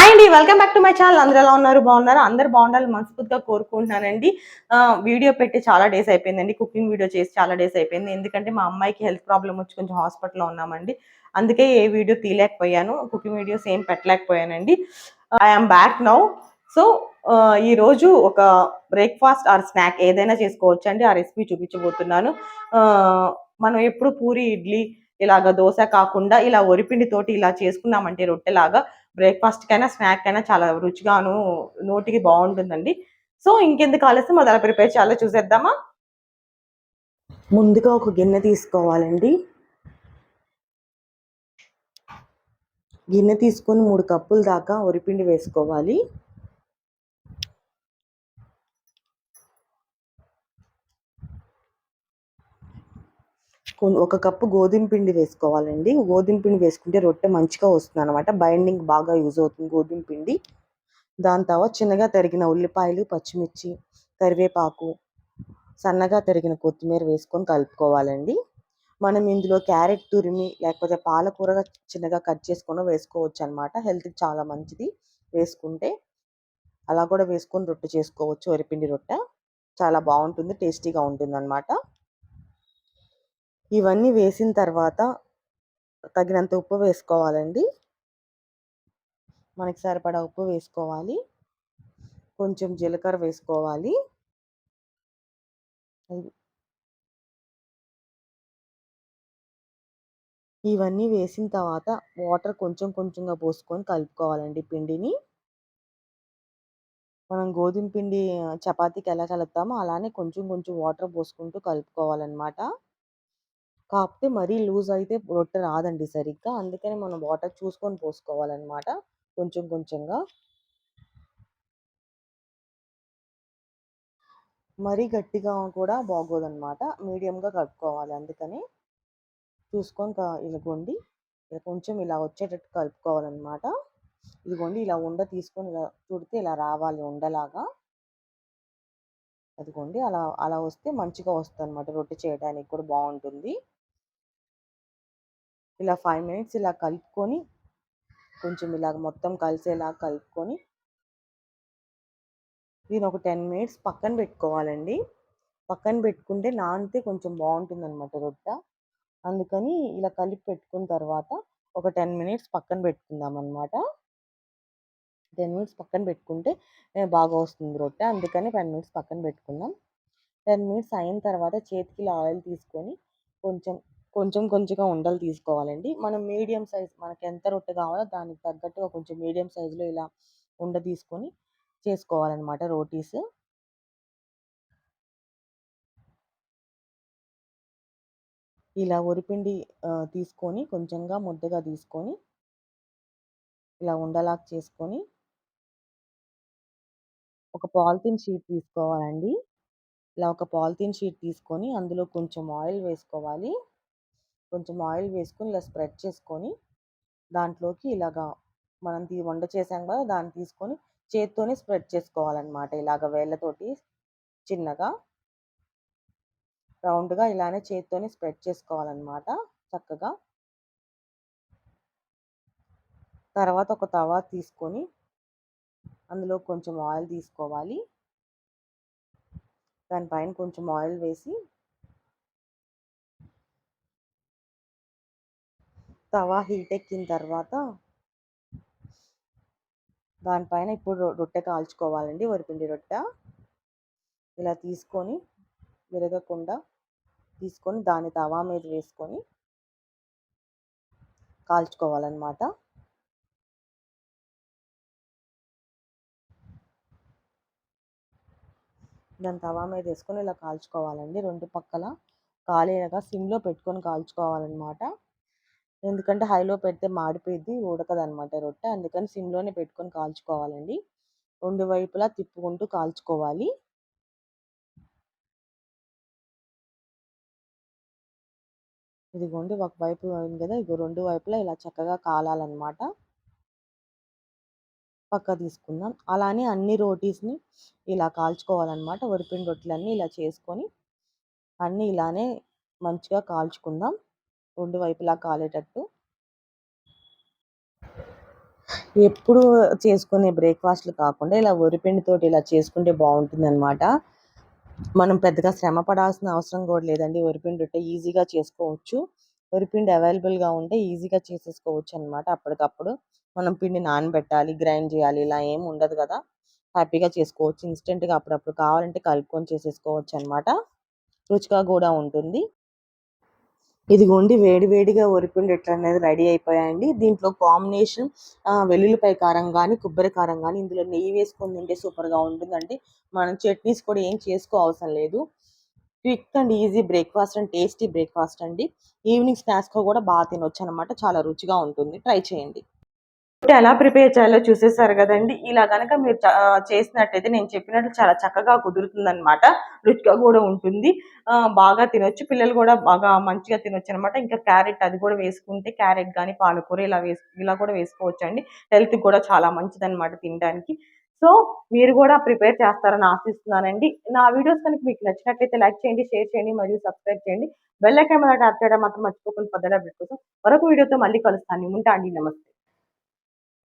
Hi అండి, welcome back to my channel. అందరూ ఎలా ఉన్నారు? బాగున్నారు? అందరు బాగుండాలని మనస్ఫూర్తిగా కోరుకుంటున్నానండి. వీడియో పెట్టి చాలా డేస్ అయిపోయిందండి. కుకింగ్ వీడియో చేసి చాలా డేస్ అయిపోయింది. ఎందుకంటే మా అమ్మాయికి హెల్త్ ప్రాబ్లమ్ వచ్చి కొంచెం హాస్పిటల్లో ఉన్నామండి. అందుకే ఏ వీడియో తీయలేకపోయాను. కుకింగ్ వీడియోస్ ఏం పెట్టలేకపోయానండి. I am back now. So ఈరోజు ఒక బ్రేక్ఫాస్ట్ ఆర్ స్నాక్ ఏదైనా చేసుకోవచ్చు అండి. ఆ రెసిపీ చూపించబోతున్నాను. మనం ఎప్పుడు పూరి, ఇడ్లీ, ఇలాగ దోశ కాకుండా ఇలా వరిపిండితోటి ఇలా చేసుకున్నామంటే రొట్టెలాగా బ్రేక్ఫాస్ట్ కైనా స్నాక్ అయినా చాలా రుచిగాను నోటికి బాగుంటుందండి. సో ఇంకెందుకు ఆలస్యం, అది ఎలా ప్రిపేర్ చేయాలో చూసేద్దామా. ముందుగా ఒక గిన్నె తీసుకోవాలండి. గిన్నె తీసుకొని 3 కప్పుల దాకా వరిపిండి వేసుకోవాలి. ఒక కప్పు గోధుమ పిండి వేసుకోవాలండి. గోధుమ పిండి వేసుకుంటే రొట్టె మంచిగా వస్తుంది అనమాట. బైండింగ్ బాగా యూజ్ అవుతుంది గోధుమ పిండి. దాని తర్వాత చిన్నగా తరిగిన ఉల్లిపాయలు, పచ్చిమిర్చి, కరివేపాకు, సన్నగా తరిగిన కొత్తిమీర వేసుకొని కలుపుకోవాలండి. మనం ఇందులో క్యారెట్ తురిమి లేకపోతే పాలకూరగా చిన్నగా కట్ చేసుకొని వేసుకోవచ్చు అనమాట. హెల్త్కి చాలా మంచిది వేసుకుంటే. అలా కూడా వేసుకొని రొట్టె చేసుకోవచ్చు. వరిపిండి రొట్టె చాలా బాగుంటుంది, టేస్టీగా ఉంటుంది అనమాట. ఇవన్నీ వేసిన తర్వాత తగినంత ఉప్పు వేసుకోవాలండి. మనకి సరిపడా ఉప్పు వేసుకోవాలి. కొంచెం జీలకర్ర వేసుకోవాలి. ఇవన్నీ వేసిన తర్వాత వాటర్ కొంచెం కొంచెంగా పోసుకొని కలుపుకోవాలండి పిండిని. మనం గోధుమ పిండి చపాతీకి ఎలా కలుపుతామో అలానే కొంచెం కొంచెం వాటర్ పోసుకుంటూ కలుపుకోవాలన్నమాట. కాకపోతే మరీ లూజ్ అయితే రొట్టె రాదండి సరిగ్గా. అందుకని మనం వాటర్ చూసుకొని పోసుకోవాలన్నమాట కొంచెం కొంచెంగా. మరీ గట్టిగా కూడా బాగోదన్నమాట. మీడియంగా కలుపుకోవాలి. అందుకని చూసుకొని ఇదిగోండి కొంచెం ఇలా వచ్చేటట్టు కలుపుకోవాలన్నమాట. ఇదిగోండి ఇలా ఉండ తీసుకొని ఇలా చుడితే ఇలా రావాలి ఉండలాగా. అదిగోండి అలా అలా వస్తే మంచిగా వస్తుంది అనమాట. రొట్టె చేయడానికి కూడా బాగుంటుంది. ఇలా 5 మినిట్స్ ఇలా కలుపుకొని కొంచెం ఇలాగ మొత్తం కలిసేలా కలుపుకొని దీని ఒక 10 మినిట్స్ పక్కన పెట్టుకోవాలండి. పక్కన పెట్టుకుంటే నానితే కొంచెం బాగుంటుంది అనమాట రొట్టె. అందుకని ఇలా కలిపి పెట్టుకున్న తర్వాత ఒక 10 మినిట్స్ పక్కన పెట్టుకుందాం అనమాట. 10 మినిట్స్ పక్కన పెట్టుకుంటే బాగా వస్తుంది రొట్టె. అందుకని 10 మినిట్స్ పక్కన పెట్టుకుందాం. 10 మినిట్స్ అయిన తర్వాత చేతికి ఇలా ఆయిల్ తీసుకొని కొంచెం కొంచెం కొంచెంగా ఉండలు తీసుకోవాలండి. మనం మీడియం సైజ్ మనకి ఎంత రొట్టె కావాలో దానికి తగ్గట్టుగా కొంచెం మీడియం సైజులో ఇలా ఉండ తీసుకొని చేసుకోవాలన్నమాట రోటీస్. ఇలా వరిపిండి తీసుకొని కొంచెంగా ముద్దగా తీసుకొని ఇలా ఉండలాగా చేసుకొని ఒక పాలిథిన్ షీట్ తీసుకోవాలండి. ఇలా ఒక పాలిథిన్ షీట్ తీసుకొని అందులో కొంచెం ఆయిల్ వేసుకోవాలి. కొంచెం ఆయిల్ వేసుకొని ఇలా స్ప్రెడ్ చేసుకొని దాంట్లోకి ఇలాగా మనం వంట చేసాం కదా దాన్ని తీసుకొని చేత్తోనే స్ప్రెడ్ చేసుకోవాలన్నమాట. ఇలాగ వేళ్ళతోటి చిన్నగా రౌండ్గా ఇలానే చేత్తోనే స్ప్రెడ్ చేసుకోవాలన్నమాట చక్కగా. తర్వాత ఒక తవా తీసుకొని అందులో కొంచెం ఆయిల్ తీసుకోవాలి. దానిపైన కొంచెం ఆయిల్ వేసి తవా హీట్ ఎక్కిన తర్వాత దానిపైన ఇప్పుడు రొట్టె కాల్చుకోవాలండి. వరిపిండి రొట్టె ఇలా తీసుకొని విరగకుండా తీసుకొని దాన్ని తవా మీద వేసుకొని కాల్చుకోవాలన్నమాట. దాన్ని తవా మీద వేసుకొని ఇలా కాల్చుకోవాలండి. 2 పక్కల కాలేలాగా సిమ్లో పెట్టుకొని కాల్చుకోవాలన్నమాట. ఎందుకంటే హైలో పెడితే మాడిపోయిద్ది, ఉడకదనమాట రొట్టె. అందుకని సిమ్లోనే పెట్టుకొని కాల్చుకోవాలండి. 2 వైపులా తిప్పుకుంటూ కాల్చుకోవాలి. ఇదిగోండి ఒకవైపు అయింది కదా, ఇగో 2 వైపులా ఇలా చక్కగా కాలాలన్నమాట. పక్క తీసుకుందాం. అలానే అన్ని రోటీస్ని ఇలా కాల్చుకోవాలన్నమాట. వరిపిండి రొట్టెలన్నీ ఇలా చేసుకొని అన్నీ ఇలానే మంచిగా కాల్చుకుందాం 2 వైపులా కాలేటట్టు. ఎప్పుడు చేసుకునే బ్రేక్‌ఫాస్ట్‌లు కాకుండా ఇలా వరిపిండితోటి ఇలా చేసుకుంటే బావుంటుందనమాట. మనం పెద్దగా శ్రమ పడాల్సిన అవసరం కూడా లేదండి. వరిపిండి ఉంటే ఈజీగా చేసుకోవచ్చు. వరిపిండి అవైలబుల్‌గా ఉంటే ఈజీగా చేసేసుకోవచ్చనమాట అప్పటికప్పుడు. మనం పిండి నానబెట్టాలి, గ్రైండ్ చేయాలి ఇలా ఏమి ఉండదు గదా! హ్యాపీగా చేసుకోవచ్చు. ఇన్‌స్టంట్‌గా అప్పుడప్పుడు కావాలంటే కలుపుకొని చేసేసుకోవచ్చనమాట. రుచిగా గూడా ఉంటుంది. ఇదిగోండి వేడి వేడిగా వరిపిండిట్లు అనేది రెడీ అయిపోయాయండి. దీంట్లో కాంబినేషన్ వెల్లుల్లిపాయ కారం గానీ, కొబ్బరి కారం గానీ, ఇందులో నెయ్యి వేసుకొని తింటే సూపర్‌గా ఉంటుందండి. మనం చట్నీస్ కూడా ఏం అవసరం లేదు. Quick and easy breakfast and tasty breakfast అండి. ఈవినింగ్ స్నాక్స్‌గా కూడా తినొచ్చనమాట. చాలా రుచిగా ఉంటుంది. ట్రై చేయండి. ఎలా ప్రిపేర్ చేయాలో చూసేసారు గదండీ! ఇలా గనక మీరు చేసినట్టయితే నేను చెప్పినట్లు చాలా చక్కగా కుదురుతుందనమాట. రుచిగా గూడా ఉంటుంది. బాగా తినొచ్చు. పిల్లలు గూడా బాగా మంచిగా తినొచ్చనమాట. ఇంకా క్యారెట్ అది గూడా వేసుకుంటే క్యారెట్ గానీ, పాలకూర ఇలా కూడా వేసుకోవచ్చండి. హెల్త్‌కి గూడా చాలా మంచిదనమాట తినడానికి. సో, మీరు గూడా ప్రిపేర్ చేస్తారని ఆశిస్తున్నానండి. నా వీడియోస్ కనుక మీకు నచ్చినట్లయితే లైక్ చేయండి, షేర్ చేయండి మరియు సబ్స్క్రైబ్ చేయండి. బెల్ ఐకాన్ మీద ట్యాప్ చేయడం మాత్రం మర్చిపోకుండా ఫర్దర్ అప్డేట్ కోసం మరొక వీడియోతో మళ్ళీ కలుస్తాను. ఉంటా అండి. నమస్తే.